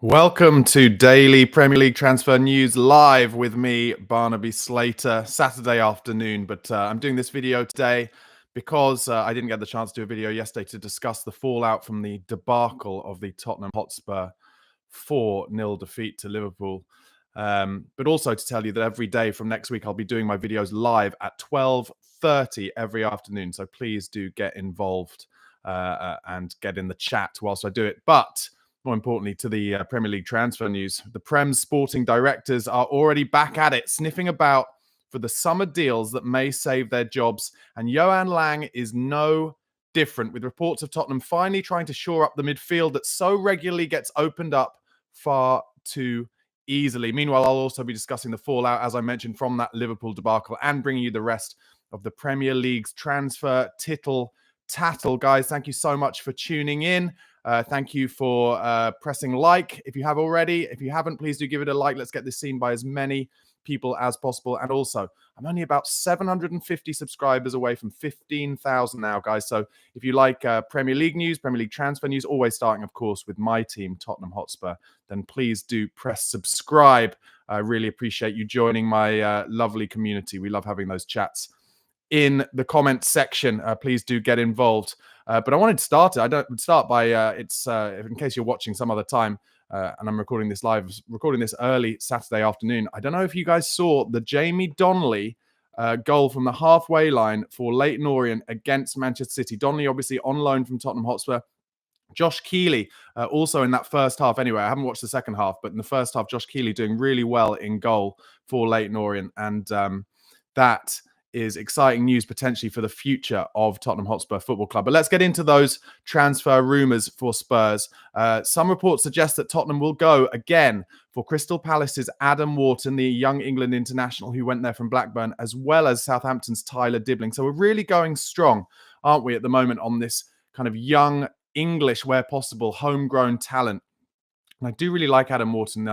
Welcome to Daily Premier League Transfer News live with me, Barnaby Slater, Saturday afternoon. But I'm doing this video today because I didn't get the chance to do a video yesterday to discuss the fallout from the debacle of the Tottenham Hotspur 4-0 defeat to Liverpool. But also to tell you that every day from next week, I'll be doing my videos live at 12:30 every afternoon. So please do get involved and get in the chat whilst I do it. But more importantly, to the Premier League transfer news, the Prem's sporting directors are already back at it, sniffing about for the summer deals that may save their jobs. And Johan Lang is no different, with reports of Tottenham finally trying to shore up the midfield that so regularly gets opened up far too easily. Meanwhile, I'll also be discussing the fallout, as I mentioned, from that Liverpool debacle and bringing you the rest of the Premier League's transfer tittle-tattle. Guys, thank you so much for tuning in. Thank you for pressing like if you have already. If you haven't, please do give it a like. Let's get this seen by as many people as possible. And also, I'm only about 750 subscribers away from 15,000 now, guys. So if you like Premier League news, Premier League transfer news, always starting, of course, with my team, Tottenham Hotspur, then please do press subscribe. I really appreciate you joining my lovely community. We love having those chats in the comment section. Please do get involved. But I wanted to start it. I don't start by in case you're watching some other time, and I'm recording this live, recording this early Saturday afternoon. I don't know if you guys saw the Jamie Donnelly goal from the halfway line for Leyton Orient against Manchester City. Donnelly obviously on loan from Tottenham Hotspur. Josh Keeley also in that first half. Anyway, I haven't watched the second half, but in the first half, Josh Keeley doing really well in goal for Leyton Orient, and that is exciting news potentially for the future of Tottenham Hotspur Football Club. But let's get into those transfer rumours for Spurs. Some reports suggest that Tottenham will go again for Crystal Palace's Adam Wharton, the young England international who went there from Blackburn, as well as Southampton's Tyler Dibbling. So we're really going strong, aren't we, at the moment on this kind of young English, where possible, homegrown talent. And I do really like Adam Wharton.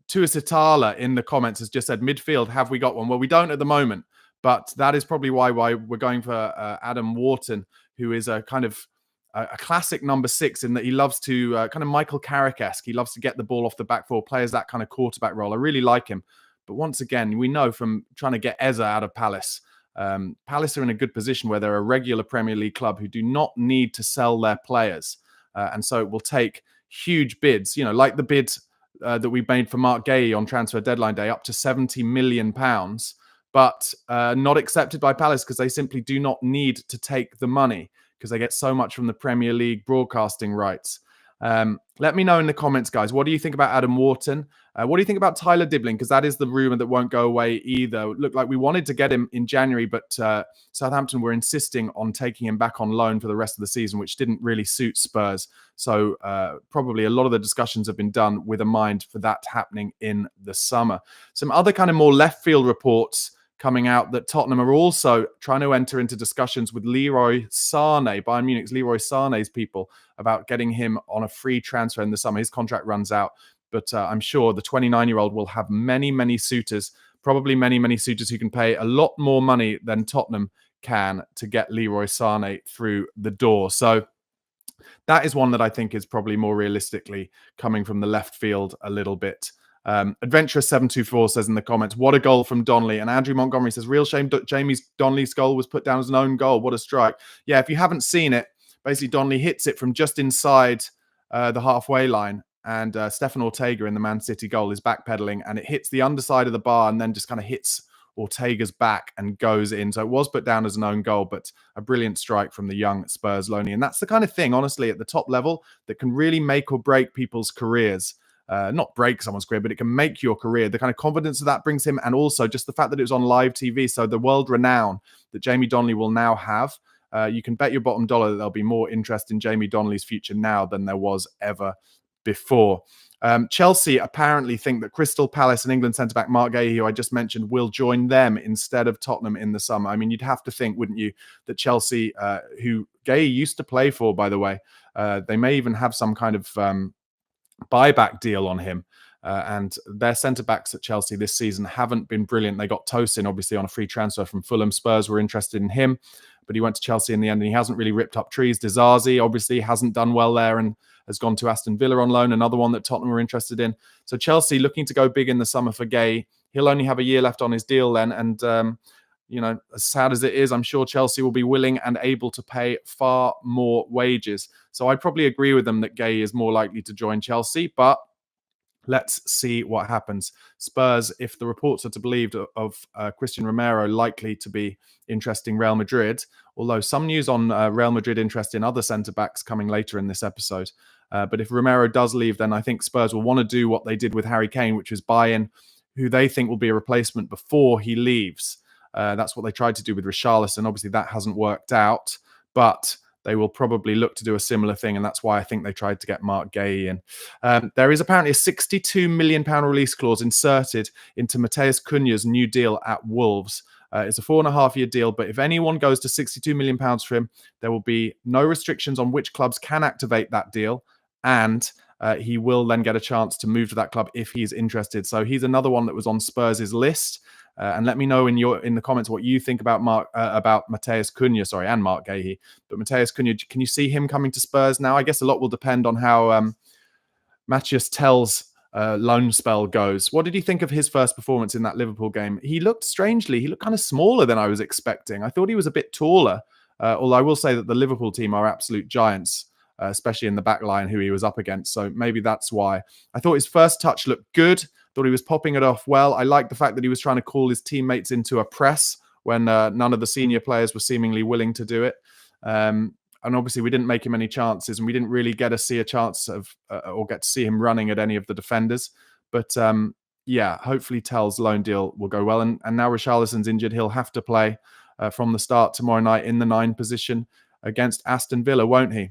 Tuasitala in the comments has just said, midfield, have we got one? Well, we don't at the moment, but that is probably why we're going for Adam Wharton, who is a kind of a classic number 6 in that he loves to kind of Michael Carrick-esque. He loves to get the ball off the back four, plays that kind of quarterback role. I really like him. But once again, we know from trying to get Eza out of Palace, Palace are in a good position where they're a regular Premier League club who do not need to sell their players. And so it will take huge bids, like the bid that we made for Mark Gay on transfer deadline day, up to £70 million, but not accepted by Palace because they simply do not need to take the money because they get so much from the Premier League broadcasting rights. Let me know in the comments, guys. What do you think about Adam Wharton? What do you think about Tyler Dibbling? Because that is the rumour that won't go away either. It looked like we wanted to get him in January, but Southampton were insisting on taking him back on loan for the rest of the season, which didn't really suit Spurs. So probably a lot of the discussions have been done with a mind for that happening in the summer. Some other kind of more left field reports coming out that Tottenham are also trying to enter into discussions with Leroy Sané, Bayern Munich's Leroy Sané's people, about getting him on a free transfer in the summer. His contract runs out, but I'm sure the 29-year-old will have many, many suitors, probably many, many suitors who can pay a lot more money than Tottenham can to get Leroy Sané through the door. So that is one that I think is probably more realistically coming from the left field a little bit. Adventurous724 says in the comments, what a goal from Donnelly. And Andrew Montgomery says, real shame Jamie's Donnelly's goal was put down as an own goal. What a strike. Yeah, if you haven't seen it, basically Donnelly hits it from just inside the halfway line. And Stefan Ortega in the Man City goal is backpedaling, and it hits the underside of the bar and then just kind of hits Ortega's back and goes in. So it was put down as an own goal, but a brilliant strike from the young Spurs loanee. And that's the kind of thing, honestly, at the top level that can really make or break people's careers. Not break someone's career, but it can make your career. The kind of confidence that brings him, and also just the fact that it was on live TV. So the world renown that Jamie Donnelly will now have, you can bet your bottom dollar that there'll be more interest in Jamie Donnelly's future now than there was ever before. Chelsea apparently think that Crystal Palace and England centre-back Mark Gay, who I just mentioned, will join them instead of Tottenham in the summer. I mean, you'd have to think, wouldn't you, that Chelsea, who Gay used to play for, by the way, they may even have some kind of buyback deal on him. And their centre-backs at Chelsea this season haven't been brilliant. They got Tosin, obviously, on a free transfer from Fulham. Spurs were interested in him, but he went to Chelsea in the end, and he hasn't really ripped up trees. Dizazi, obviously, hasn't done well there, and has gone to Aston Villa on loan, another one that Tottenham were interested in. So Chelsea looking to go big in the summer for Gay. He'll only have a year left on his deal then. And, as sad as it is, I'm sure Chelsea will be willing and able to pay far more wages. So I'd probably agree with them that Gay is more likely to join Chelsea, but let's see what happens. Spurs, if the reports are to believe of Christian Romero, likely to be interesting Real Madrid, although some news on Real Madrid interest in other centre-backs coming later in this episode. But if Romero does leave, then I think Spurs will want to do what they did with Harry Kane, which is buy in who they think will be a replacement before he leaves. That's what they tried to do with Richarlison. Obviously, that hasn't worked out, but they will probably look to do a similar thing, and that's why I think they tried to get Mark Gay in. There is apparently a £62 million release clause inserted into Matheus Cunha's new deal at Wolves. It's a 4.5-year deal, but if anyone goes to £62 million for him, there will be no restrictions on which clubs can activate that deal, and he will then get a chance to move to that club if he's interested. So he's another one that was on Spurs' list. And let me know in the comments what you think about Matheus Cunha, and Mark Gahey. But Matheus Cunha, can you see him coming to Spurs now? I guess a lot will depend on how Matthias Tell's loan spell goes. What did you think of his first performance in that Liverpool game? He looked kind of smaller than I was expecting. I thought he was a bit taller, although I will say that the Liverpool team are absolute giants, especially in the back line who he was up against. So maybe that's why. I thought his first touch looked good. Thought he was popping it off well. I liked the fact that he was trying to call his teammates into a press when none of the senior players were seemingly willing to do it. And obviously, we didn't make him any chances, and we didn't really get to see a chance of or get to see him running at any of the defenders. But hopefully Tell's loan deal will go well. And now Richarlison's injured. He'll have to play from the start tomorrow night in the 9 position against Aston Villa, won't he?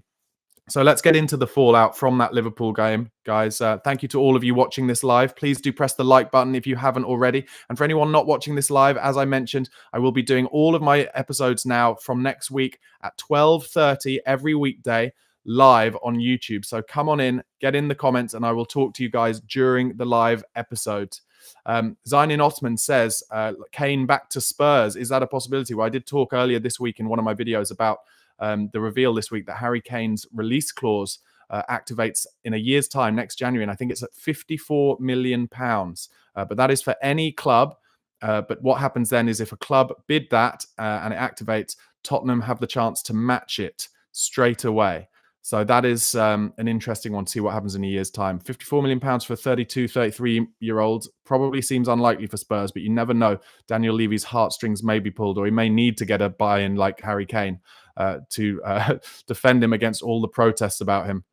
So let's get into the fallout from that Liverpool game, guys. Thank you to all of you watching this live. Please do press the like button if you haven't already. And for anyone not watching this live, as I mentioned, I will be doing all of my episodes now from next week at 12:30 every weekday live on YouTube. So come on in, get in the comments, and I will talk to you guys during the live episodes. Zainin Osman says, Kane back to Spurs. Is that a possibility? Well, I did talk earlier this week in one of my videos about the reveal this week that Harry Kane's release clause activates in a year's time, next January, and I think it's at £54 million. But that is for any club. But what happens then is if a club bid that and it activates, Tottenham have the chance to match it straight away. So that is an interesting one to see what happens in a year's time. £54 million for a 32, 33-year-old probably seems unlikely for Spurs, but you never know. Daniel Levy's heartstrings may be pulled, or he may need to get a buy-in like Harry Kane to defend him against all the protests about him.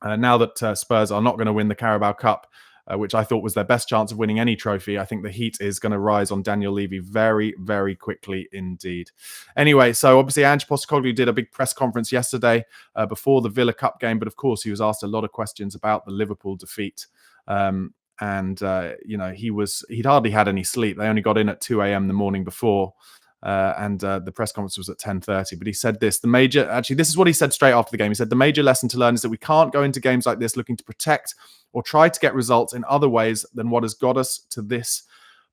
Now that Spurs are not going to win the Carabao Cup, which I thought was their best chance of winning any trophy, I think the heat is going to rise on Daniel Levy very, very quickly indeed. Anyway, so obviously Ange Postecoglou did a big press conference yesterday before the Villa Cup game, but of course he was asked a lot of questions about the Liverpool defeat. He'd hardly had any sleep. They only got in at 2 a.m. the morning before. The press conference was at 10:30. But he said this, this is what he said straight after the game. He said, the major lesson to learn is that we can't go into games like this looking to protect or try to get results in other ways than what has got us to this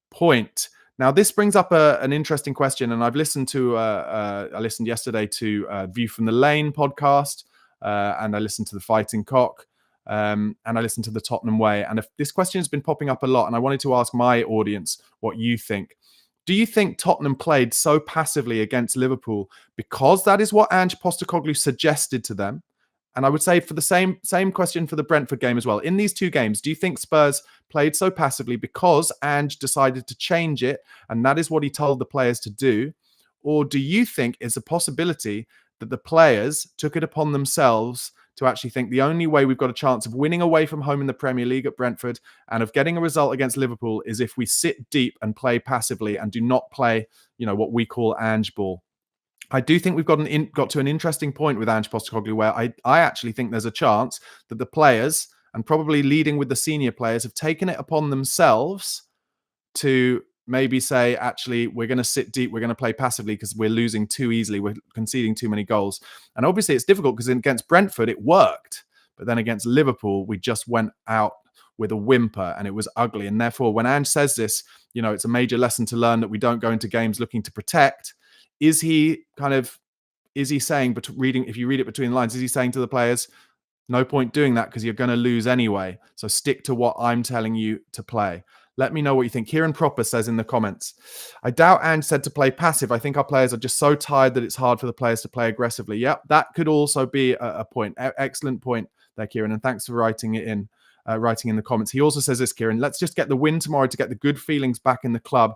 point. Now, this brings up an interesting question. And I've listened to, I listened yesterday to View from the Lane podcast, and I listened to The Fighting Cock, and I listened to The Tottenham Way. And if this question has been popping up a lot, and I wanted to ask my audience what you think. Do you think Tottenham played so passively against Liverpool because that is what Ange Postecoglou suggested to them? And I would say for the same question for the Brentford game as well. In these two games, do you think Spurs played so passively because Ange decided to change it and that is what he told the players to do? Or do you think it's a possibility that the players took it upon themselves to actually think the only way we've got a chance of winning away from home in the Premier League at Brentford and of getting a result against Liverpool is if we sit deep and play passively and do not play, what we call Ange ball? I do think we've got to an interesting point with Ange Postecoglou where I actually think there's a chance that the players, and probably leading with the senior players, have taken it upon themselves to maybe say, actually, we're going to sit deep, we're going to play passively because we're losing too easily, we're conceding too many goals. And obviously it's difficult because against Brentford, it worked. But then against Liverpool, we just went out with a whimper and it was ugly. And therefore, when Ange says this, it's a major lesson to learn that we don't go into games looking to protect. Is he saying, if you read it between the lines, is he saying to the players, No point doing that because you're going to lose anyway. So stick to what I'm telling you to play. Let me know what you think. Kieran Proper says in the comments, I doubt Ange said to play passive. I think our players are just so tired that it's hard for the players to play aggressively. Yep, that could also be a point. Excellent point there, Kieran. And thanks for writing it in. Writing in the comments. He also says this, Kieran, let's just get the win tomorrow to get the good feelings back in the club.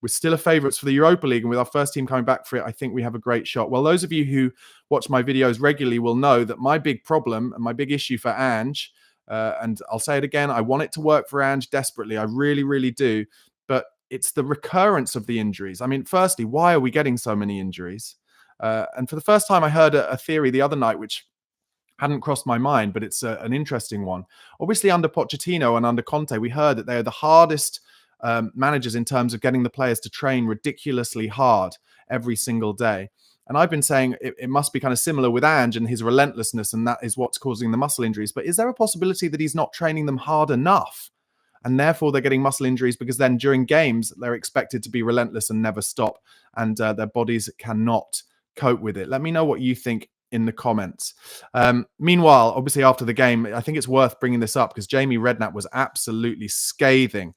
We're still a favourites for the Europa League, and with our first team coming back for it, I think we have a great shot. Well, those of you who watch my videos regularly will know that my big problem and my big issue for Ange, and I'll say it again, I want it to work for Ange desperately. I really, really do. But it's the recurrence of the injuries. I mean, firstly, why are we getting so many injuries? And for the first time, I heard a theory the other night, which hadn't crossed my mind, but it's an interesting one. Obviously, under Pochettino and under Conte, we heard that they are the hardest managers in terms of getting the players to train ridiculously hard every single day. And I've been saying it must be kind of similar with Ange and his relentlessness, and that is what's causing the muscle injuries. But is there a possibility that he's not training them hard enough? And therefore, they're getting muscle injuries because then during games, they're expected to be relentless and never stop. And their bodies cannot cope with it. Let me know what you think in the comments. Meanwhile, obviously after the game, I think it's worth bringing this up because Jamie Redknapp was absolutely scathing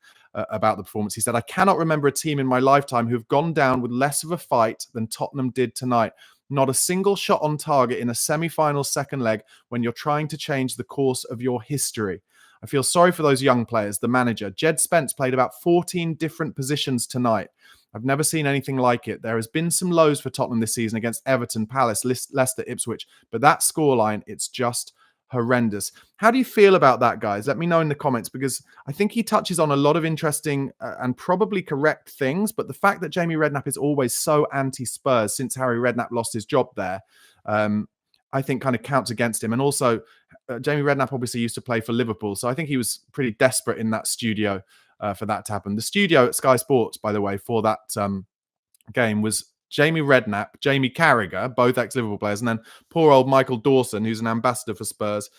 about the performance. He said, I cannot remember a team in my lifetime who've gone down with less of a fight than Tottenham did tonight. Not a single shot on target in a semi-final second leg when you're trying to change the course of your history. I feel sorry for those young players. The manager, Jed Spence, played about 14 different positions tonight. I've never seen anything like it. There has been some lows for Tottenham this season against Everton, Palace, Leicester, Ipswich, but that scoreline, it's just horrendous. How do you feel about that, guys? Let me know in the comments because I think he touches on a lot of interesting and probably correct things, but the fact that Jamie Redknapp is always so anti-Spurs since Harry Redknapp lost his job there, I think kind of counts against him. And also, Jamie Redknapp obviously used to play for Liverpool, so I think he was pretty desperate in that studio for that to happen. The studio at Sky Sports, by the way, for that game was Jamie Redknapp, Jamie Carragher, both ex-Liverpool players, and then poor old Michael Dawson, who's an ambassador for Spurs,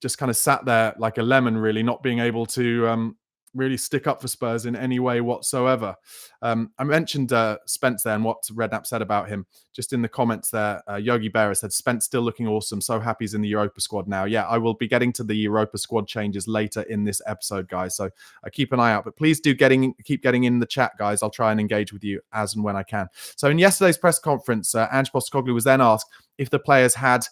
just kind of sat there like a lemon, really, not being able to really stick up for Spurs in any way whatsoever. I mentioned Spence there and what Redknapp said about him. Just in the comments there, Yogi Berra said, Spence still looking awesome. So happy he's in the Europa squad now. Yeah, I will be getting to the Europa squad changes later in this episode, guys. So keep an eye out. But please do keep getting in the chat, guys. I'll try and engage with you as and when I can. So in yesterday's press conference, Ange Postecoglou was then asked if the players had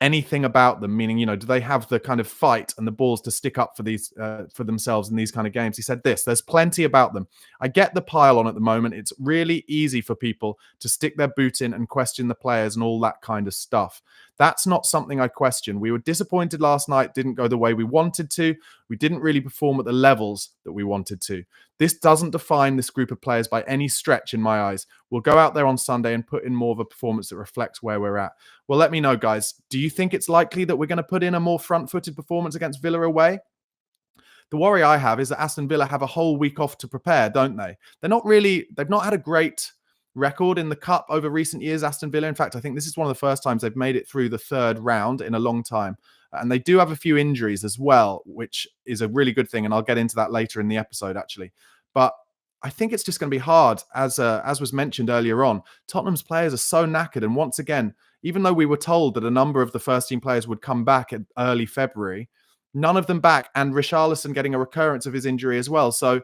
anything about them, meaning, do they have the kind of fight and the balls to stick up for these for themselves in these kind of games? He said this, there's plenty about them. I get the pile on at the moment. It's really easy for people to stick their boot in and question the players and all that kind of stuff. That's not something I question. We were disappointed last night, didn't go the way we wanted to. We didn't really perform at the levels that we wanted to. This doesn't define this group of players by any stretch in my eyes. We'll go out there on Sunday and put in more of a performance that reflects where we're at. Well, let me know, guys. Do you think it's likely that we're going to put in a more front-footed performance against Villa away? The worry I have is that Aston Villa have a whole week off to prepare, don't they? They've not had a great record in the cup over recent years, Aston Villa. In fact, I think this is one of the first times they've made it through the third round in a long time. And they do have a few injuries as well, which is a really good thing. And I'll get into that later in the episode, actually. But I think it's just going to be hard, as was mentioned earlier on. Tottenham's players are so knackered. And once again, even though we were told that a number of the first-team players would come back in early February, none of them back. And Richarlison getting a recurrence of his injury as well. So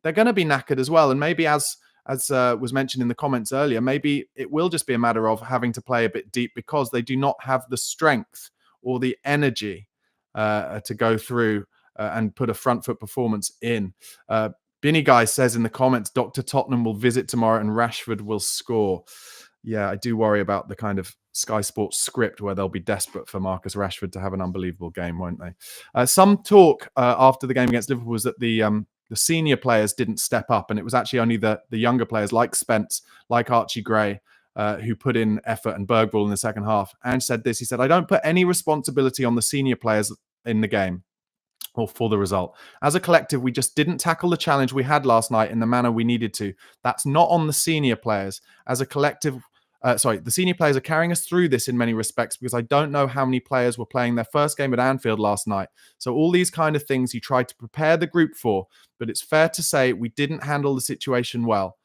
they're going to be knackered as well. And maybe as was mentioned in the comments earlier, maybe it will just be a matter of having to play a bit deep because they do not have the strength or the energy to go through and put a front foot performance in. Binny Guy says in the comments, Dr. Tottenham will visit tomorrow and Rashford will score. Yeah, I do worry about the kind of Sky Sports script where they'll be desperate for Marcus Rashford to have an unbelievable game, won't they? Some talk after the game against Liverpool was that the senior players didn't step up, and it was actually only the younger players like Spence, like Archie Gray, who put in effort, and Bergvall in the second half. Ange said this, he said, I don't put any responsibility on the senior players in the game or for the result. As a collective, we just didn't tackle the challenge we had last night in the manner we needed to. That's not on the senior players. As a collective, the senior players are carrying us through this in many respects because I don't know how many players were playing their first game at Anfield last night. So all these kind of things you try to prepare the group for, but it's fair to say we didn't handle the situation well.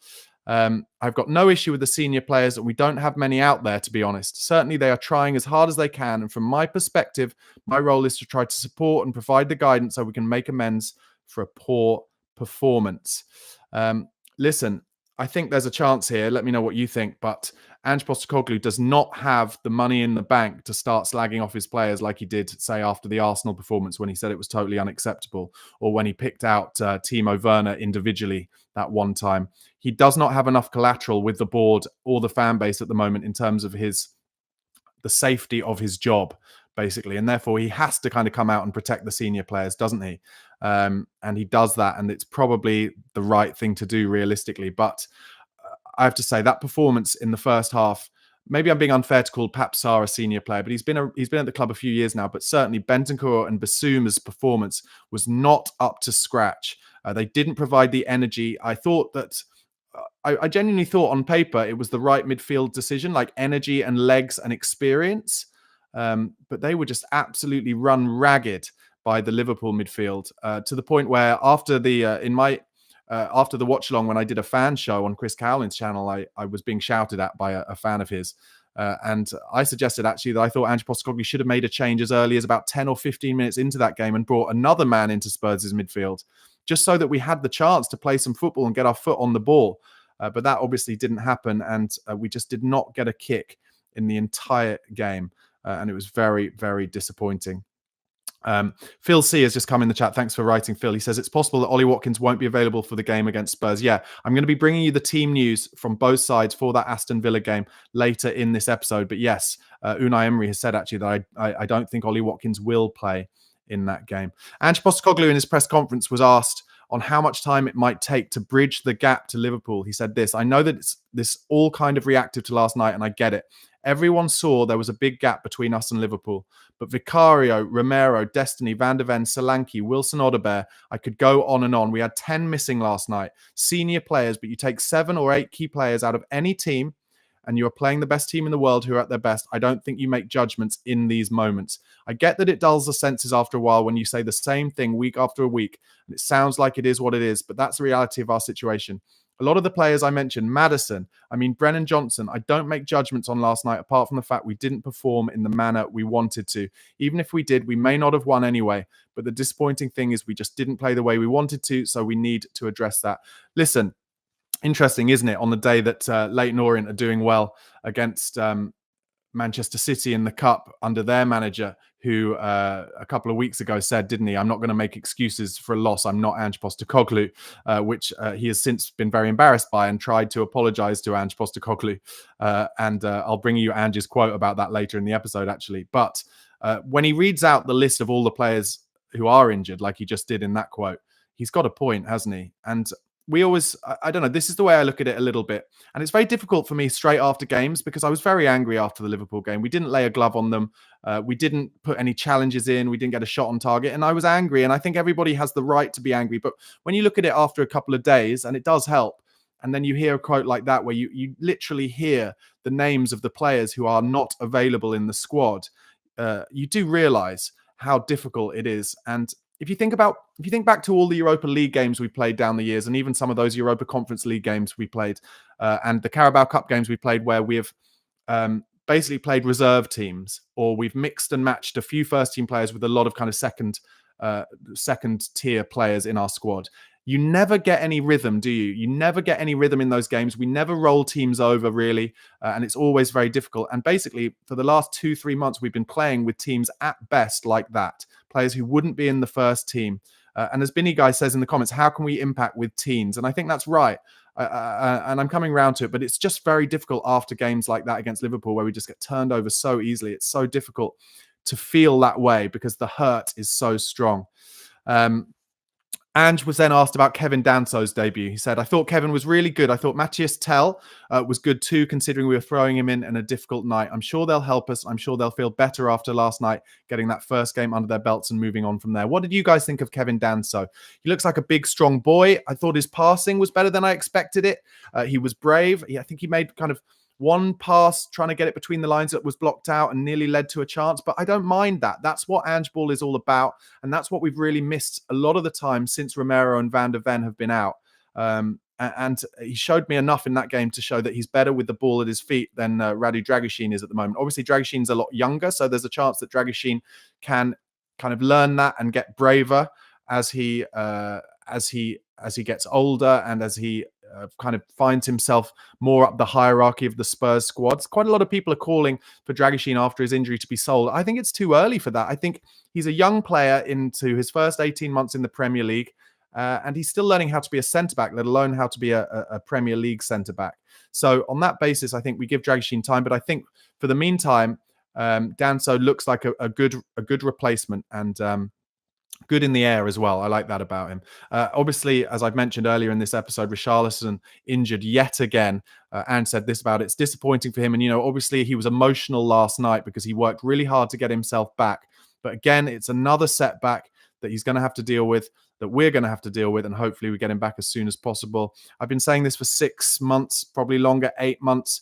I've got no issue with the senior players, and we don't have many out there, to be honest. Certainly, they are trying as hard as they can. And from my perspective, my role is to try to support and provide the guidance so we can make amends for a poor performance. Listen, I think there's a chance here. Let me know what you think. But Ange Postecoglou does not have the money in the bank to start slagging off his players like he did, say, after the Arsenal performance when he said it was totally unacceptable, or when he picked out Timo Werner individually that one time. He does not have enough collateral with the board or the fan base at the moment in terms of the safety of his job, basically. And therefore, he has to kind of come out and protect the senior players, doesn't he? And he does that, and it's probably the right thing to do realistically. But I have to say that performance in the first half, maybe I'm being unfair to call Pape Sarr a senior player, but he's been at the club a few years now. But certainly Bentancur and Bissouma's performance was not up to scratch. They didn't provide the energy. I thought that I genuinely thought on paper it was the right midfield decision, like energy and legs and experience. But they were just absolutely run ragged by the Liverpool midfield to the point where after the after the watch along, when I did a fan show on Chris Cowlin's channel, I was being shouted at by a fan of his. And I suggested actually that I thought Ange Postecoglou should have made a change as early as about 10 or 15 minutes into that game and brought another man into Spurs' midfield, just so that we had the chance to play some football and get our foot on the ball. But that obviously didn't happen, and we just did not get a kick in the entire game. And it was very, very disappointing. Phil C has just come in the chat. Thanks for writing, Phil. He says it's possible that Ollie Watkins won't be available for the game against Spurs. Yeah, I'm going to be bringing you the team news from both sides for that Aston Villa game later in this episode. But yes, Unai Emery has said actually that I don't think Ollie Watkins will play in that game. Ange Postecoglou in his press conference was asked on how much time it might take to bridge the gap to Liverpool. He said this: I know that it's this all kind of reactive to last night, and I get it. Everyone saw there was a big gap between us and Liverpool. But Vicario, Romero, Destiny, Van der Ven, Solanke, Wilson Odobert, I could go on and on. We had 10 missing last night. Senior players, but you take 7 or 8 key players out of any team and you are playing the best team in the world who are at their best. I don't think you make judgments in these moments. I get that it dulls the senses after a while when you say the same thing week after week. And it sounds like it is what it is, but that's the reality of our situation. A lot of the players I mentioned, Maddison, Brennan Johnson, I don't make judgments on last night, apart from the fact we didn't perform in the manner we wanted to. Even if we did, we may not have won anyway. But the disappointing thing is we just didn't play the way we wanted to, so we need to address that. Listen, interesting, isn't it, on the day that Leyton Orient are doing well against Manchester City in the Cup under their manager, who a couple of weeks ago said, didn't he, I'm not going to make excuses for a loss. I'm not Ange Postecoglou, which he has since been very embarrassed by and tried to apologize to Ange Postecoglou. And I'll bring you Ange's quote about that later in the episode, actually. But when he reads out the list of all the players who are injured, like he just did in that quote, he's got a point, hasn't he? And we always, I don't know, this is the way I look at it a little bit. And it's very difficult for me straight after games because I was very angry after the Liverpool game. We didn't lay a glove on them. We didn't put any challenges in. We didn't get a shot on target. And I was angry. And I think everybody has the right to be angry. But when you look at it after a couple of days, and it does help, and then you hear a quote like that where you literally hear the names of the players who are not available in the squad, you do realize how difficult it is. And if you think back to all the Europa League games we played down the years, and even some of those Europa Conference League games we played, and the Carabao Cup games we played, where we have basically played reserve teams, or we've mixed and matched a few first team players with a lot of kind of second tier players in our squad. You never get any rhythm, do you? You never get any rhythm in those games. We never roll teams over, really, and it's always very difficult. And basically, for the last 2-3 months, we've been playing with teams at best like that, players who wouldn't be in the first team. And as Binny Guy says in the comments, how can we impact with teens? And I think that's right. And I'm coming round to it, but it's just very difficult after games like that against Liverpool, where we just get turned over so easily. It's so difficult to feel that way because the hurt is so strong. Ange was then asked about Kevin Danso's debut. He said, I thought Kevin was really good. I thought Matthias Tell was good too, considering we were throwing him in a difficult night. I'm sure they'll help us. I'm sure they'll feel better after last night, getting that first game under their belts and moving on from there. What did you guys think of Kevin Danso? He looks like a big, strong boy. I thought his passing was better than I expected it. He was brave. I think he made kind of one pass trying to get it between the lines that was blocked out and nearly led to a chance. But I don't mind that. That's what Ange Ball is all about. And that's what we've really missed a lot of the time since Romero and Van der Ven have been out. And he showed me enough in that game to show that he's better with the ball at his feet than Radu Dragusin is at the moment. Obviously, Dragusin's a lot younger, so there's a chance that Dragusin can kind of learn that and get braver as he gets older and as he kind of finds himself more up the hierarchy of the Spurs squads. Quite a lot of people are calling for Dragusin after his injury to be sold. I think it's too early for that. I think he's a young player into his first 18 months in the Premier League. And he's still learning how to be a centre-back, let alone how to be a Premier League centre-back. So on that basis, I think we give Dragusin time. But I think for the meantime, Danso looks like a good replacement and good in the air as well. I like that about him. Obviously, as I've mentioned earlier in this episode, Richarlison injured yet again. Ange said this about it. It's disappointing for him. And, obviously he was emotional last night because he worked really hard to get himself back. But again, it's another setback that he's going to have to deal with, that we're going to have to deal with, and hopefully we get him back as soon as possible. I've been saying this for 6 months, probably longer, 8 months.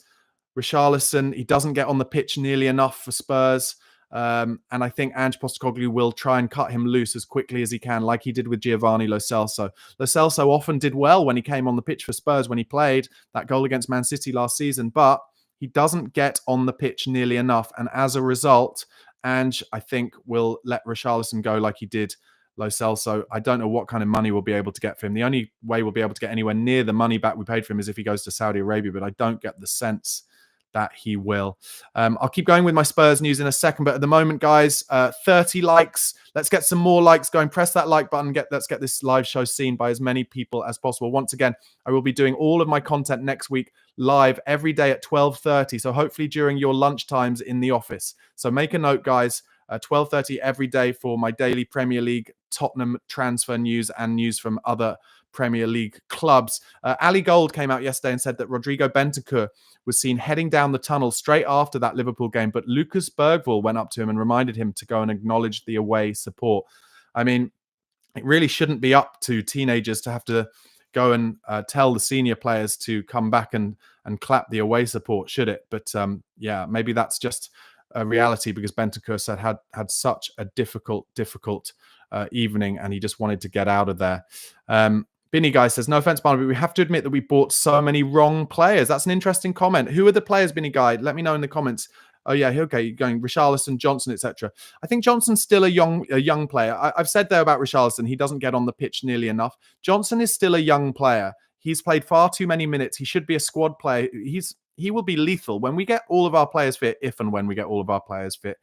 Richarlison, he doesn't get on the pitch nearly enough for Spurs. And I think Ange Postecoglou will try and cut him loose as quickly as he can, like he did with Giovanni Lo Celso. Lo Celso often did well when he came on the pitch for Spurs, when he played that goal against Man City last season, but he doesn't get on the pitch nearly enough. And as a result, Ange, I think, will let Richarlison go like he did Lo Celso. I don't know what kind of money we'll be able to get for him. The only way we'll be able to get anywhere near the money back we paid for him is if he goes to Saudi Arabia, but I don't get the sense that he will. I'll keep going with my Spurs news in a second, but at the moment, guys, 30 likes. Let's get some more likes going. Press that like button. Let's get this live show seen by as many people as possible. Once again, I will be doing all of my content next week live every day at 12:30. So hopefully during your lunch times in the office. So make a note, guys. 12:30 every day for my daily Premier League, Tottenham transfer news and news from other Premier League clubs. Ali Gold came out yesterday and said that Rodrigo Bentancur was seen heading down the tunnel straight after that Liverpool game, but Lucas Bergvall went up to him and reminded him to go and acknowledge the away support. I mean, it really shouldn't be up to teenagers to have to go and tell the senior players to come back and clap the away support, should it? But yeah, maybe that's just a reality because Bentancur said had such a difficult evening and he just wanted to get out of there. Binny Guy says, no offense, Barnaby, we have to admit that we bought so many wrong players. That's an interesting comment. Who are the players, Binny Guy? Let me know in the comments. Oh yeah, okay, you're going Richarlison, Johnson, etc. I think Johnson's still a young player. I've said there about Richarlison, he doesn't get on the pitch nearly enough. Johnson is still a young player. He's played far too many minutes. He should be a squad player. He will be lethal when we get all of our players fit, if and when we get all of our players fit.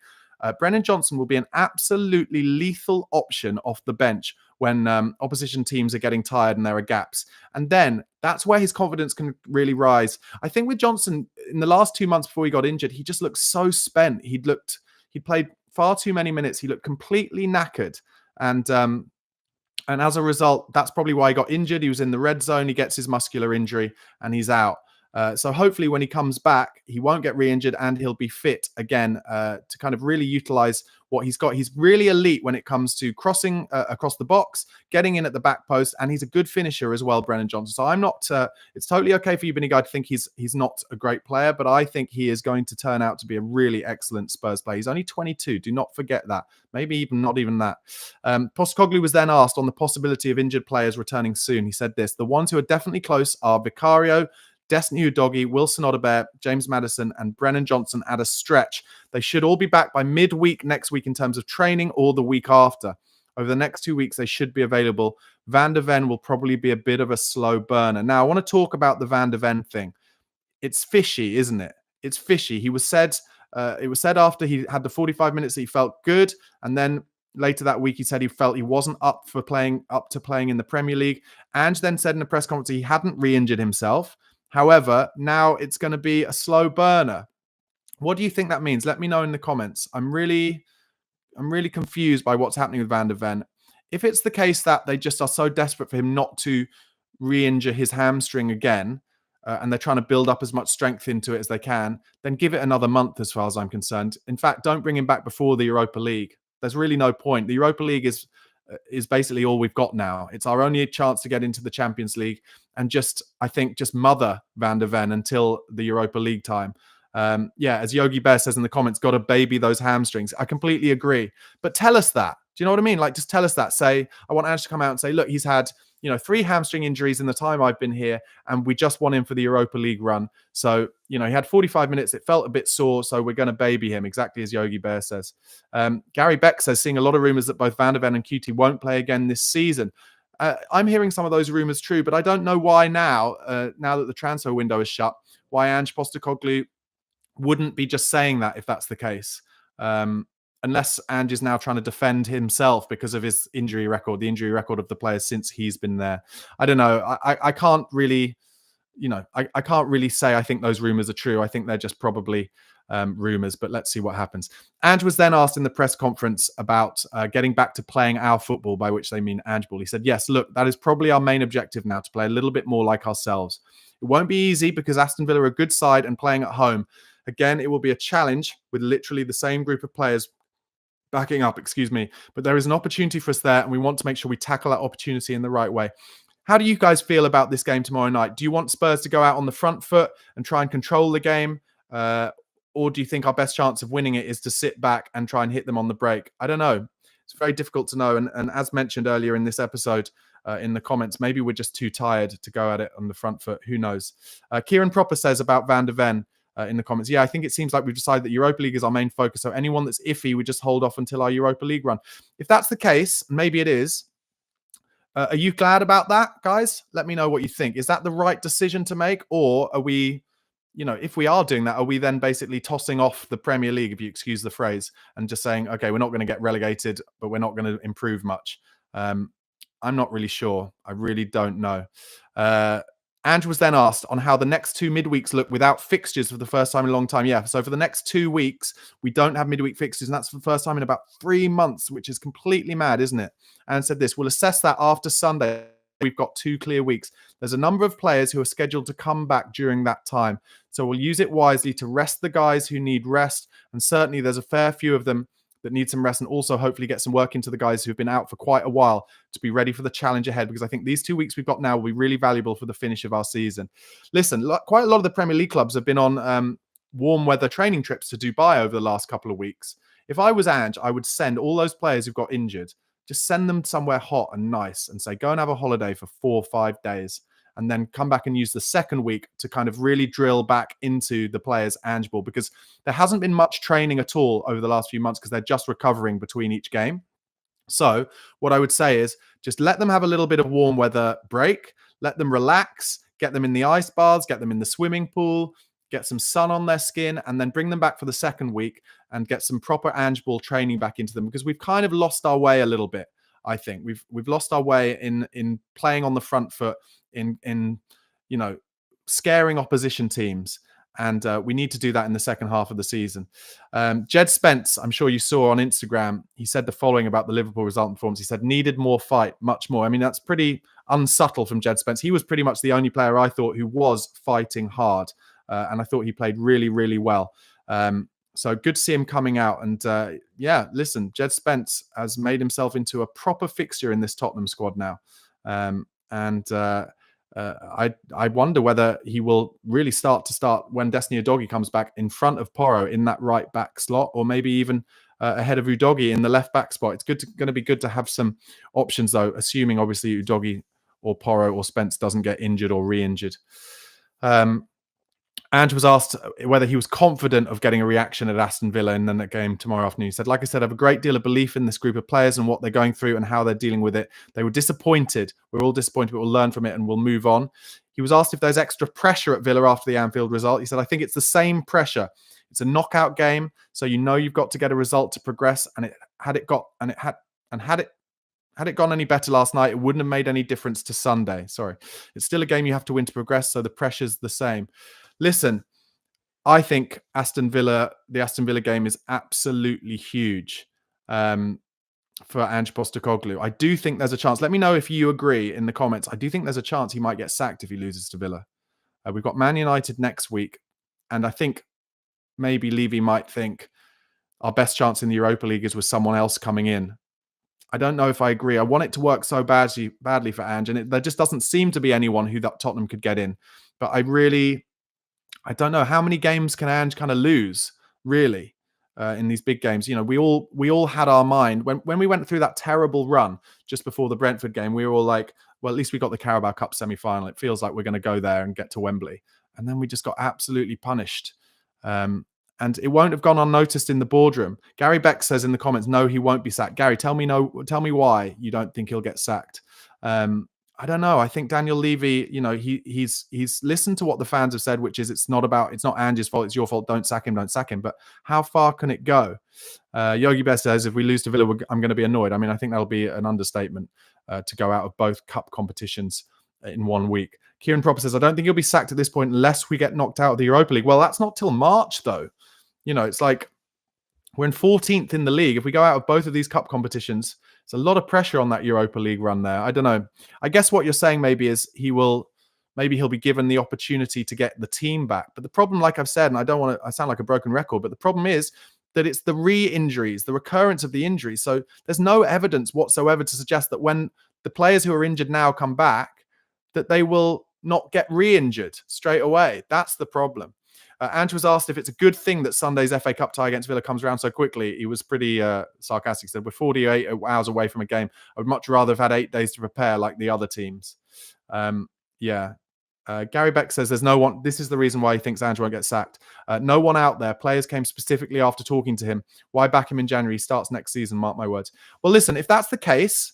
Brennan Johnson will be an absolutely lethal option off the bench when opposition teams are getting tired and there are gaps. And then that's where his confidence can really rise. I think with Johnson, in the last 2 months before he got injured, he just looked so spent. He'd played far too many minutes. He looked completely knackered. And as a result, that's probably why he got injured. He was in the red zone. He gets his muscular injury and he's out. So hopefully when he comes back, he won't get re-injured and he'll be fit again to kind of really utilize what he's got. He's really elite when it comes to crossing across the box, getting in at the back post, and he's a good finisher as well, Brennan Johnson. So I'm not, it's totally okay for you, Benny Guy, to think he's not a great player, but I think he is going to turn out to be a really excellent Spurs player. He's only 22. Do not forget that. Maybe not even that. Postecoglou was then asked on the possibility of injured players returning soon. He said this: the ones who are definitely close are Vicario, Destiny Udogie, Wilson Odobert, James Maddison, and Brennan Johnson at a stretch. They should all be back by midweek next week in terms of training or the week after. Over the next 2 weeks, they should be available. Van der Ven will probably be a bit of a slow burner. Now, I want to talk about the Van der Ven thing. It's fishy, isn't it? It's fishy. It was said after he had the 45 minutes that he felt good, and then later that week, he said he felt he wasn't up to playing in the Premier League. Ange then said in a press conference he hadn't re-injured himself. However, now it's going to be a slow burner. What do you think that means? Let me know in the comments. I'm really confused by what's happening with Van der Ven. If it's the case that they just are so desperate for him not to re-injure his hamstring again, and they're trying to build up as much strength into it as they can, then give it another month as far as I'm concerned. In fact, don't bring him back before the Europa League. There's really no point. The Europa League is basically all we've got now. It's our only chance to get into the Champions League and I think just mother Van der Ven until the Europa League time. Yeah, as Yogi Bear says in the comments, got to baby those hamstrings. I completely agree. But tell us that. Do you know what I mean? Like, just tell us that. Say, I want Ange to come out and say, look, he's had 3 hamstring injuries in the time I've been here, and we just want him for the Europa League run. So, he had 45 minutes. It felt a bit sore, so we're going to baby him, exactly as Yogi Bear says. Gary Beck says, seeing a lot of rumours that both Van der Ven and QT won't play again this season. I'm hearing some of those rumours true, but I don't know why now that the transfer window is shut, why Ange Postecoglou wouldn't be just saying that if that's the case. Unless Ange is now trying to defend himself because of his injury record, the injury record of the players since he's been there. I don't know. I can't really, I can't really say I think those rumours are true. I think they're just probably rumours, but let's see what happens. Ange was then asked in the press conference about getting back to playing our football, by which they mean Ange Ball. He said, yes, look, that is probably our main objective now, to play a little bit more like ourselves. It won't be easy because Aston Villa are a good side and playing at home. Again, it will be a challenge with literally the same group of players backing up, but there is an opportunity for us there, and we want to make sure we tackle that opportunity in the right way. How do you guys feel about this game tomorrow night? Do you want Spurs to go out on the front foot and try and control the game? Or do you think our best chance of winning it is to sit back and try and hit them on the break? I don't know. It's very difficult to know. And as mentioned earlier in this episode, in the comments, maybe we're just too tired to go at it on the front foot. Who knows? Kieran Proper says about Van der Ven in the comments, yeah, I think it seems like we've decided that Europa League is our main focus. So anyone that's iffy, we just hold off until our Europa League run. If that's the case, maybe it is. Are you glad about that, guys? Let me know what you think. Is that the right decision to make? Or are we, if we are doing that, are we then basically tossing off the Premier League, if you excuse the phrase, and just saying, okay, we're not going to get relegated, but we're not going to improve much? I'm not really sure. I really don't know. Ange was then asked on how the next 2 midweeks look without fixtures for the first time in a long time. Yeah, so for the next 2 weeks, we don't have midweek fixtures, and that's for the first time in about 3 months, which is completely mad, isn't it? And said this, we'll assess that after Sunday. We've got 2 clear weeks. There's a number of players who are scheduled to come back during that time. So we'll use it wisely to rest the guys who need rest. And certainly there's a fair few of them that need some rest, and also hopefully get some work into the guys who've been out for quite a while to be ready for the challenge ahead, because I think these 2 weeks we've got now will be really valuable for the finish of our season. Listen, quite a lot of the Premier League clubs have been on warm weather training trips to Dubai over the last couple of weeks. If I was Ange, I would send all those players who've got injured, just send them somewhere hot and nice and say, go and have a holiday for 4 or 5 days, and then come back and use the second week to kind of really drill back into the players' Ange Ball, because there hasn't been much training at all over the last few months because they're just recovering between each game. So what I would say is just let them have a little bit of warm weather break, let them relax, get them in the ice baths, get them in the swimming pool, get some sun on their skin, and then bring them back for the second week and get some proper Ange Ball training back into them, because we've kind of lost our way a little bit. I think we've lost our way in playing on the front foot, in scaring opposition teams, and we need to do that in the second half of the season. Jed Spence, I'm sure you saw on Instagram, he said the following about the Liverpool result and performance. He said, needed more fight, much more. I mean, that's pretty unsubtle from Jed Spence. He was pretty much the only player I thought who was fighting hard, and I thought he played really, really well. So good to see him coming out. And yeah, listen, Jed Spence has made himself into a proper fixture in this Tottenham squad now. I wonder whether he will really start when Destiny Udogie comes back in front of Porro in that right back slot, or maybe even ahead of Udogie in the left back spot. It's going to be good to have some options, though, assuming obviously Udogie or Porro or Spence doesn't get injured or re-injured. Ange was asked whether he was confident of getting a reaction at Aston Villa in the game tomorrow afternoon. He said, like I said, I have a great deal of belief in this group of players and what they're going through and how they're dealing with it. They were disappointed. We're all disappointed, but we'll learn from it and we'll move on. He was asked if there's extra pressure at Villa after the Anfield result. He said, I think it's the same pressure. It's a knockout game, so you've got to get a result to progress. And had it gone any better last night, it wouldn't have made any difference to Sunday. Sorry. It's still a game you have to win to progress, so the pressure's the same. Listen, I think the Aston Villa game is absolutely huge for Ange Postecoglou. I do think there's a chance. Let me know if you agree in the comments. I do think there's a chance he might get sacked if he loses to Villa. We've got Man United next week, and I think maybe Levy might think our best chance in the Europa League is with someone else coming in. I don't know if I agree. I want it to work so badly for Ange, and there just doesn't seem to be anyone who that Tottenham could get in. But I don't know, how many games can Ange kind of lose, really? in these big games. You know, we all had our mind when we went through that terrible run just before the Brentford game. We were all like, well, at least we got the Carabao Cup semi-final. It feels like we're going to go there and get to Wembley, and then we just got absolutely punished. And it won't have gone unnoticed in the boardroom. Gary Beck says in the comments, no, he won't be sacked. Gary, tell me why you don't think he'll get sacked. I don't know. I think Daniel Levy, you know, he's listened to what the fans have said, which is it's not Ange's fault, it's your fault. Don't sack him. But how far can it go? Yogi Bear says if we lose to Villa, I'm going to be annoyed. I mean, I think that'll be an understatement to go out of both cup competitions in 1 week. Kieran Proper says I don't think he'll be sacked at this point unless we get knocked out of the Europa League. Well, that's not till March though. You know, it's like we're in 14th in the league. If we go out of both of these cup competitions, it's a lot of pressure on that Europa League run there. I don't know. I guess what you're saying maybe is he'll be given the opportunity to get the team back. But the problem, like I've said, and I sound like a broken record, but the problem is that it's the re-injuries, the recurrence of the injuries. So there's no evidence whatsoever to suggest that when the players who are injured now come back, that they will not get re-injured straight away. That's the problem. Ange was asked if it's a good thing that Sunday's FA Cup tie against Villa comes around so quickly. He was pretty sarcastic. He said, we're 48 hours away from a game. I would much rather have had 8 days to prepare like the other teams. Gary Beck says there's no one. This is the reason why he thinks Ange won't get sacked. No one out there. Players came specifically after talking to him. Why back him in January? He starts next season, mark my words. Well, listen, if that's the case,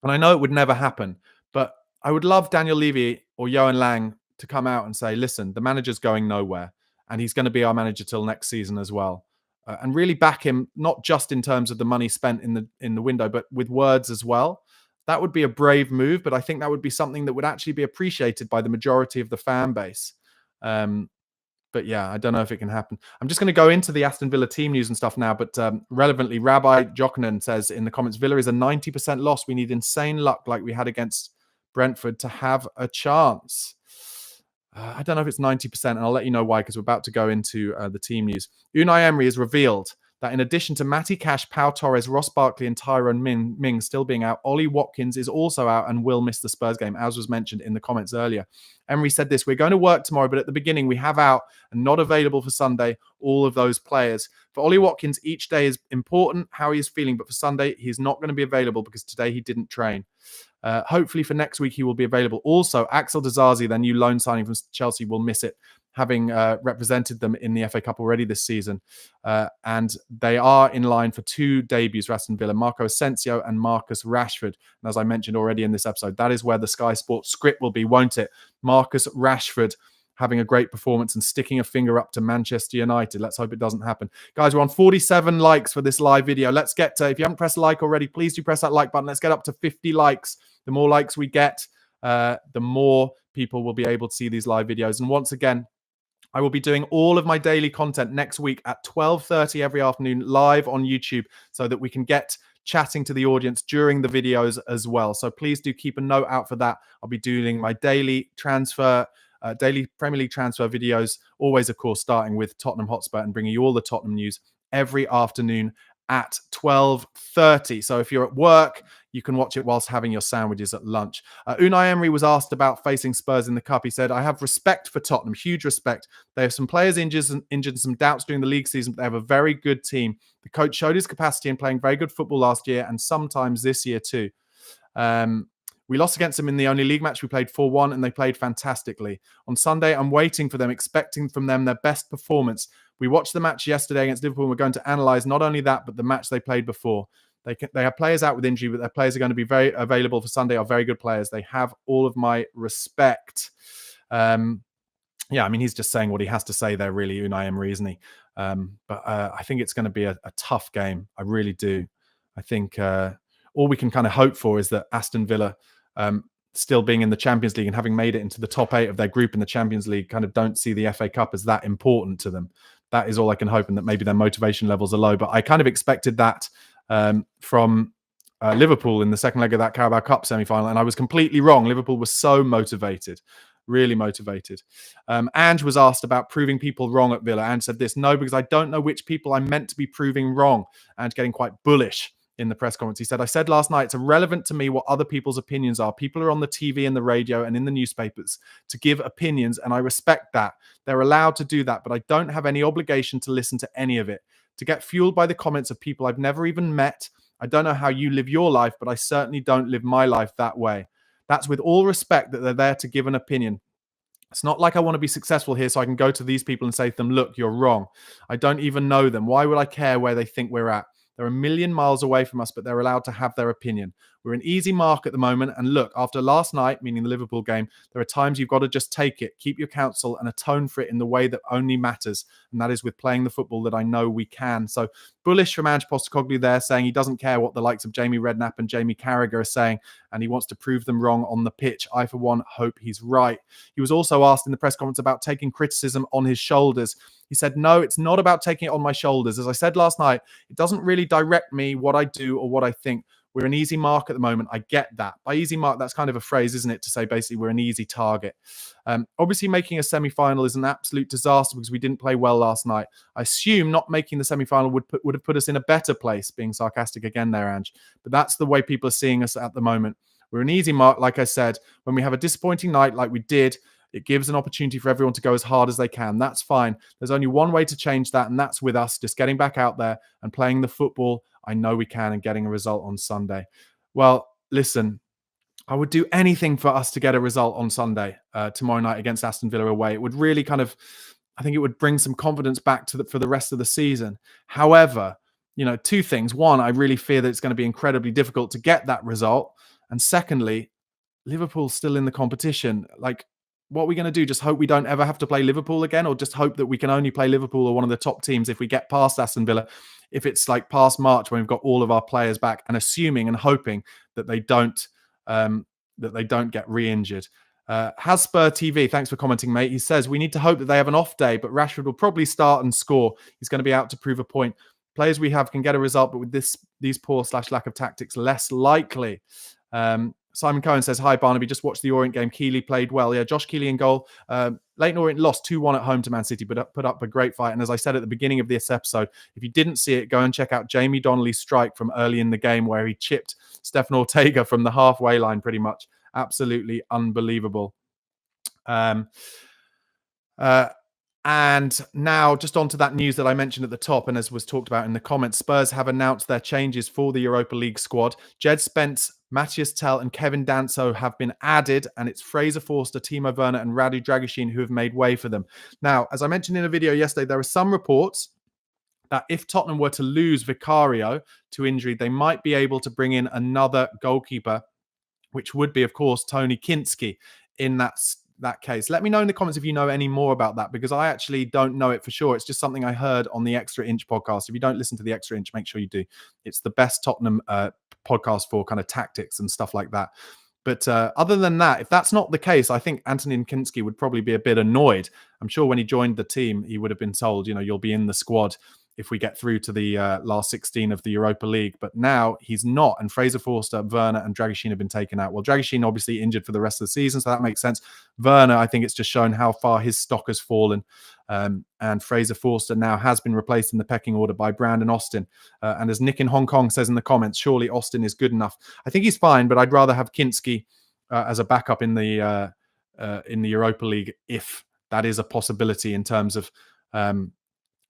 and I know it would never happen, but I would love Daniel Levy or Johan Lang to come out and say, listen, the manager's going nowhere. And he's going to be our manager till next season as well, and really back him, not just in terms of the money spent in the window, but with words as well. That would be a brave move, but I think that would be something that would actually be appreciated by the majority of the fan base. But yeah, I don't know if it can happen. I'm just going to go into the Aston Villa team news and stuff now, but relevantly, Rabbi Jokinen says in the comments, Villa is a 90% loss. We need insane luck like we had against Brentford to have a chance. I don't know if it's 90%, and I'll let you know why, because we're about to go into the team news. Unai Emery has revealed that in addition to Matty Cash, Pau Torres, Ross Barkley, and Tyrone Ming still being out, Ollie Watkins is also out and will miss the Spurs game, as was mentioned in the comments earlier. Emery said this, we're going to work tomorrow, but at the beginning we have out and not available for Sunday all of those players. For Ollie Watkins, each day is important, how he is feeling, but for Sunday, he's not going to be available because today he didn't train. Hopefully for next week, he will be available. Also, Axel Disasi, their new loan signing from Chelsea, will miss it, having represented them in the FA Cup already this season. And they are in line for 2 debuts for Aston Villa, Marco Asensio and Marcus Rashford. And as I mentioned already in this episode, that is where the Sky Sports script will be, won't it? Marcus Rashford having a great performance and sticking a finger up to Manchester United. Let's hope it doesn't happen. Guys, we're on 47 likes for this live video. Let's get to, if you haven't pressed a like already, please do press that like button. Let's get up to 50 likes. The more likes we get, the more people will be able to see these live videos. And once again, I will be doing all of my daily content next week at 12:30 every afternoon live on YouTube so that we can get chatting to the audience during the videos as well. So please do keep a note out for that. I'll be doing my daily Premier League transfer videos, always, of course, starting with Tottenham Hotspur and bringing you all the Tottenham news every afternoon at 12:30. So if you're at work, you can watch it whilst having your sandwiches at lunch. Unai Emery was asked about facing Spurs in the Cup. He said, I have respect for Tottenham, huge respect. They have some players injured and some doubts during the league season, but they have a very good team. The coach showed his capacity in playing very good football last year and sometimes this year too. We lost against them in the only league match. We played 4-1 and they played fantastically. On Sunday, I'm waiting for them, expecting from them their best performance. We watched the match yesterday against Liverpool and we're going to analyse not only that, but the match they played before. They have players out with injury, but their players are going to be very available for Sunday, are very good players. They have all of my respect. Yeah, I mean, he's just saying what he has to say there, really, Unai Emery, isn't he? But I think it's going to be a tough game. I really do. I think all we can kind of hope for is that Aston Villa, still being in the Champions League and having made it into the top 8 of their group in the Champions League, kind of don't see the FA Cup as that important to them. That is all I can hope, and that maybe their motivation levels are low. But I kind of expected that from Liverpool in the second leg of that Carabao Cup semi-final, and I was completely wrong. Liverpool was so motivated, really motivated. Ange was asked about proving people wrong at Villa. Ange said this, no, because I don't know which people I'm meant to be proving wrong. Ange getting quite bullish in the press conference. He said, I said last night, it's irrelevant to me what other people's opinions are. People are on the TV and the radio and in the newspapers to give opinions, and I respect that. They're allowed to do that, but I don't have any obligation to listen to any of it. to get fueled by the comments of people I've never even met. I don't know how you live your life, but I certainly don't live my life that way. That's with all respect that they're there to give an opinion. It's not like I want to be successful here so I can go to these people and say to them, look, you're wrong. I don't even know them. Why would I care where they think we're at? They're a million miles away from us, but they're allowed to have their opinion. We're an easy mark at the moment. And look, after last night, meaning the Liverpool game, there are times you've got to just take it, keep your counsel and atone for it in the way that only matters. And that is with playing the football that I know we can. So bullish from Ange Postecoglou there, saying he doesn't care what the likes of Jamie Redknapp and Jamie Carragher are saying, and he wants to prove them wrong on the pitch. I, for one, hope he's right. He was also asked in the press conference about taking criticism on his shoulders. He said, no, it's not about taking it on my shoulders. As I said last night, it doesn't really direct me what I do or what I think. We're an easy mark at the moment. I get that. By easy mark, that's kind of a phrase, isn't it? To say basically we're an easy target. Obviously, making a semi-final is an absolute disaster because we didn't play well last night. I assume not making the semi-final would have put us in a better place, being sarcastic again there, Ange. But that's the way people are seeing us at the moment. We're an easy mark, like I said. When we have a disappointing night like we did, it gives an opportunity for everyone to go as hard as they can. That's fine. There's only one way to change that, and that's with us just getting back out there and playing the football I know we can and getting a result on Sunday. Well, listen, I would do anything for us to get a result on Sunday, tomorrow night against Aston Villa away. It would really I think it would bring some confidence back for the rest of the season. However, two things. One, I really fear that it's going to be incredibly difficult to get that result. And secondly, Liverpool's still in the competition. What are we going to do? Just hope we don't ever have to play Liverpool again, or just hope that we can only play Liverpool or one of the top teams if we get past Aston Villa, if it's past March when we've got all of our players back, and assuming and hoping that they don't get re-injured. Hasper TV, thanks for commenting, mate. He says, we need to hope that they have an off day, but Rashford will probably start and score. He's going to be out to prove a point. Players we have can get a result, but with these poor / lack of tactics, less likely. Simon Cohen says, hi, Barnaby. Just watched the Orient game. Keeley played well. Yeah, Josh Keeley in goal. Leighton Orient lost 2-1 at home to Man City, but put up a great fight. And as I said at the beginning of this episode, if you didn't see it, go and check out Jamie Donnelly's strike from early in the game where he chipped Stefan Ortega from the halfway line pretty much. Absolutely unbelievable. And now just onto that news that I mentioned at the top, and as was talked about in the comments, Spurs have announced their changes for the Europa League squad. Jed Spence, Matthias Tell and Kevin Danso have been added, and it's Fraser Forster, Timo Werner and Radu Dragusin who have made way for them. Now, as I mentioned in a video yesterday, there are some reports that if Tottenham were to lose Vicario to injury, they might be able to bring in another goalkeeper, which would be, of course, Tony Kinski in that case. Let me know in the comments if you know any more about that, because I actually don't know it for sure. It's just something I heard on the Extra Inch podcast. If you don't listen to the Extra Inch, make sure you do. It's the best Tottenham podcast for kind of tactics and stuff like that. But other than that, if that's not the case, I think Antonin Kinski would probably be a bit annoyed. I'm sure when he joined the team, he would have been told, you'll be in the squad if we get through to the last 16 of the Europa League. But now he's not. And Fraser Forster, Werner and Dragusin have been taken out. Well, Dragusin obviously injured for the rest of the season, so that makes sense. Werner, I think it's just shown how far his stock has fallen. And Fraser Forster now has been replaced in the pecking order by Brandon Austin. And as Nick in Hong Kong says in the comments, surely Austin is good enough. I think he's fine, but I'd rather have Kinski as a backup in the Europa League, if that is a possibility in terms of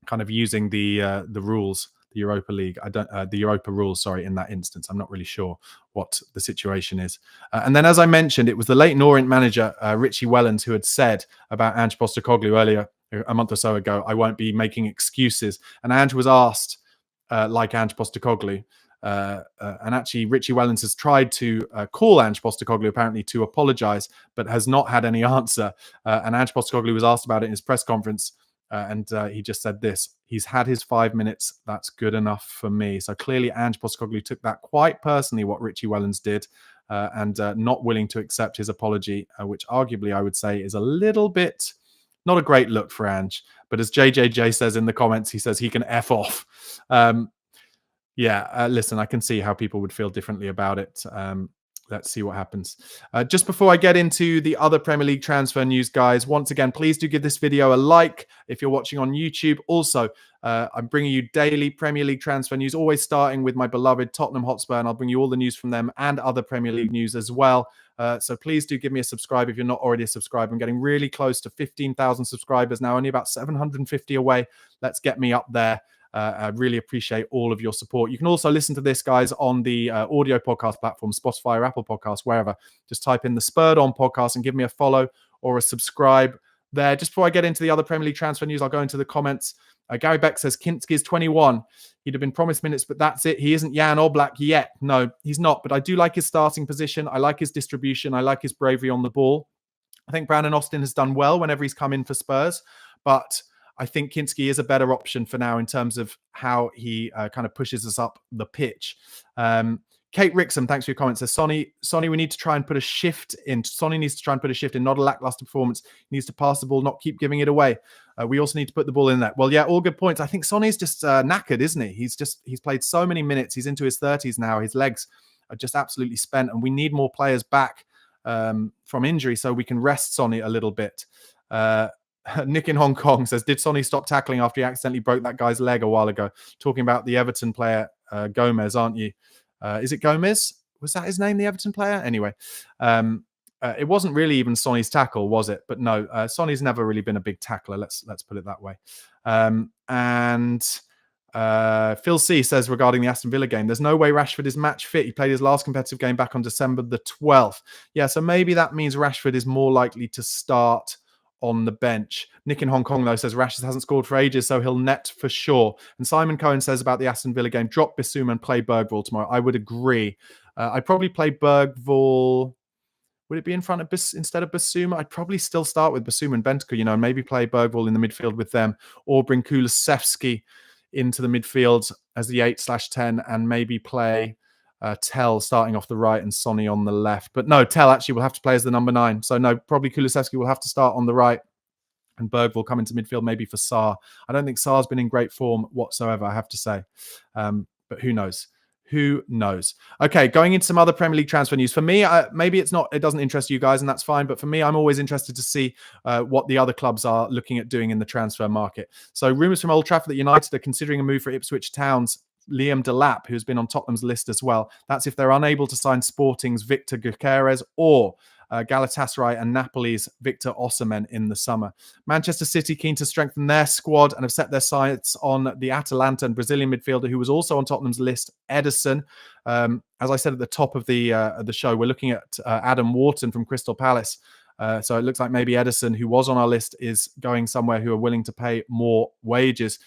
kind of using the rules, the Europa League, the Europa rules, sorry, in that instance. I'm not really sure what the situation is. And then, as I mentioned, it was the Leyton Orient manager, Richie Wellens, who had said about Ange Postecoglou earlier, a month or so ago, I won't be making excuses. And Ange was asked, like Ange Postecoglou, and actually Richie Wellens has tried to call Ange Postecoglou apparently to apologise, but has not had any answer. And Ange Postecoglou was asked about it in his press conference, and he just said this: he's had his 5 minutes. That's good enough for me. So clearly Ange Postecoglou took that quite personally, what Richie Wellens did, and not willing to accept his apology, which arguably I would say is a little bit not a great look for Ange. But as JJJ says in the comments, he says he can F off. Listen, I can see how people would feel differently about it. Let's see what happens. Just before I get into the other Premier League transfer news, guys, once again, please do give this video a like if you're watching on YouTube. Also, I'm bringing you daily Premier League transfer news, always starting with my beloved Tottenham Hotspur, and I'll bring you all the news from them and other Premier League news as well. So please do give me a subscribe if you're not already a subscriber. I'm getting really close to 15,000 subscribers now, only about 750 away. Let's get me up there. I really appreciate all of your support. You can also listen to this, guys, on the audio podcast platform, Spotify or Apple Podcasts, wherever. Just type in the Spurred On podcast and give me a follow or a subscribe there. Just before I get into the other Premier League transfer news, I'll go into the comments. Gary Beck says Kinski is 21. He'd have been promised minutes, but that's it. He isn't Jan Oblak yet. No, he's not. But I do like his starting position. I like his distribution. I like his bravery on the ball. I think Brandon Austin has done well whenever he's come in for Spurs, but I think Kinski is a better option for now in terms of how he kind of pushes us up the pitch. Kate Rixon, thanks for your comments. Says Sonny, we need to try and put a shift in. Sonny needs to try and put a shift in, not a lackluster performance. He needs to pass the ball, not keep giving it away. We also need to put the ball in there. Well, yeah, all good points. I think Sonny's just knackered, isn't he? He's played so many minutes. He's into his 30s now. His legs are just absolutely spent, and we need more players back from injury so we can rest Sonny a little bit. Nick in Hong Kong says, did Sonny stop tackling after he accidentally broke that guy's leg a while ago? Talking about the Everton player, Gomez, aren't you? Is it Gomez? Was that his name, the Everton player? Anyway, it wasn't really even Sonny's tackle, was it? But no, Sonny's never really been a big tackler. Let's put it that way. Phil C says regarding the Aston Villa game, there's no way Rashford is match fit. He played his last competitive game back on December the 12th. Yeah, so maybe that means Rashford is more likely to start on the bench. Nick in Hong Kong, though, says Rashford hasn't scored for ages, so he'll net for sure. And Simon Cohen says about the Aston Villa game, drop Bissouma and play Bergvall tomorrow. I would agree. I'd probably play Bergvall. Would it be in front of instead of Bissouma? I'd probably still start with Bissouma and Bentancur, and maybe play Bergvall in the midfield with them, or bring Kulusevski into the midfield as the 8/10 and maybe play Tell starting off the right and Sonny on the left. But no, Tell actually will have to play as the number 9. So no, probably Kulusevski will have to start on the right and Berg will come into midfield maybe for Sarr. I don't think Sarr's been in great form whatsoever, I have to say. But who knows? Who knows? Okay, going into some other Premier League transfer news. For me, maybe it doesn't interest you guys, and that's fine. But for me, I'm always interested to see what the other clubs are looking at doing in the transfer market. So rumours from Old Trafford that United are considering a move for Ipswich Town's Liam Delap, who's been on Tottenham's list as well. That's if they're unable to sign Sporting's Victor Gyökeres or Galatasaray and Napoli's Victor Osimhen in the summer. Manchester City keen to strengthen their squad and have set their sights on the Atalanta and Brazilian midfielder who was also on Tottenham's list, Ederson. As I said at the top of the show, we're looking at Adam Wharton from Crystal Palace. So it looks like maybe Ederson, who was on our list, is going somewhere who are willing to pay more wages.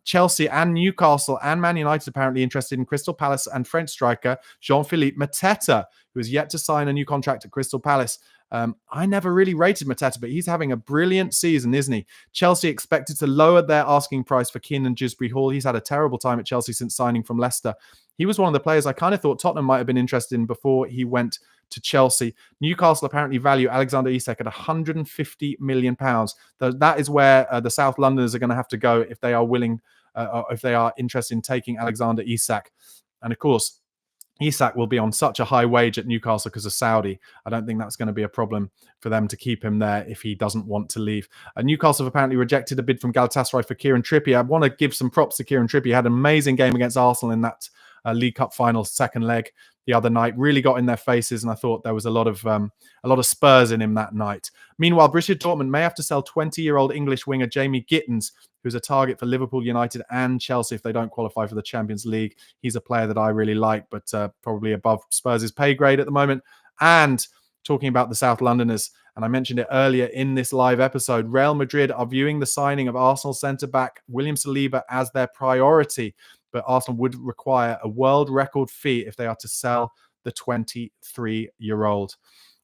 Chelsea and Newcastle and Man United apparently interested in Crystal Palace and French striker Jean-Philippe Mateta, who has yet to sign a new contract at Crystal Palace. I never really rated Mateta, but he's having a brilliant season, isn't he? Chelsea expected to lower their asking price for Keenan Dewsbury Hall. He's had a terrible time at Chelsea since signing from Leicester. He was one of the players I kind of thought Tottenham might have been interested in before he went to Chelsea. Newcastle apparently value Alexander Isak at £150 million. That is where the South Londoners are going to have to go if they are willing, or if they are interested in taking Alexander Isak. And of course, Isak will be on such a high wage at Newcastle because of Saudi. I don't think that's going to be a problem for them to keep him there if he doesn't want to leave. Newcastle have apparently rejected a bid from Galatasaray for Kieran Trippier. I want to give some props to Kieran Trippier. He had an amazing game against Arsenal in that League Cup final second leg the other night. Really got in their faces, and I thought there was a lot of Spurs in him that night. Meanwhile, Borussia Dortmund may have to sell 20-year-old English winger Jamie Gittens, who's a target for Liverpool, United and Chelsea if they don't qualify for the Champions League. He's a player that I really like, but probably above Spurs' pay grade at the moment. And talking about the South Londoners, and I mentioned it earlier in this live episode, Real Madrid are viewing the signing of Arsenal centre-back William Saliba as their priority, but Arsenal would require a world record fee if they are to sell the 23-year-old.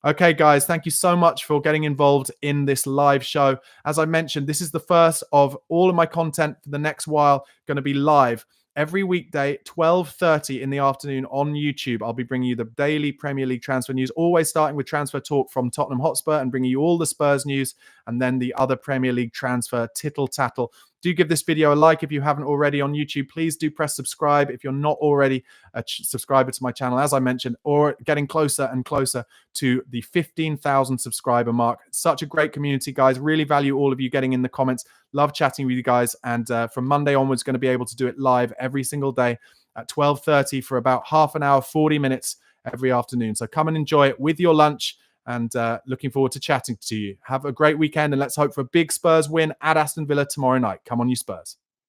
Okay, guys, thank you so much for getting involved in this live show. As I mentioned, this is the first of all of my content for the next while going to be live every weekday, 12:30 in the afternoon on YouTube. I'll be bringing you the daily Premier League transfer news, always starting with transfer talk from Tottenham Hotspur and bringing you all the Spurs news and then the other Premier League transfer tittle-tattle. Do give this video a like if you haven't already on YouTube. Please do press subscribe if you're not already a subscriber to my channel, as I mentioned, or getting closer and closer to the 15,000 subscriber mark. It's such a great community, guys. Really value all of you getting in the comments. Love chatting with you guys. And from Monday onwards, going to be able to do it live every single day at 12:30 for about half an hour, 40 minutes every afternoon. So come and enjoy it with your lunch. And looking forward to chatting to you. Have a great weekend, and let's hope for a big Spurs win at Aston Villa tomorrow night. Come on, you Spurs.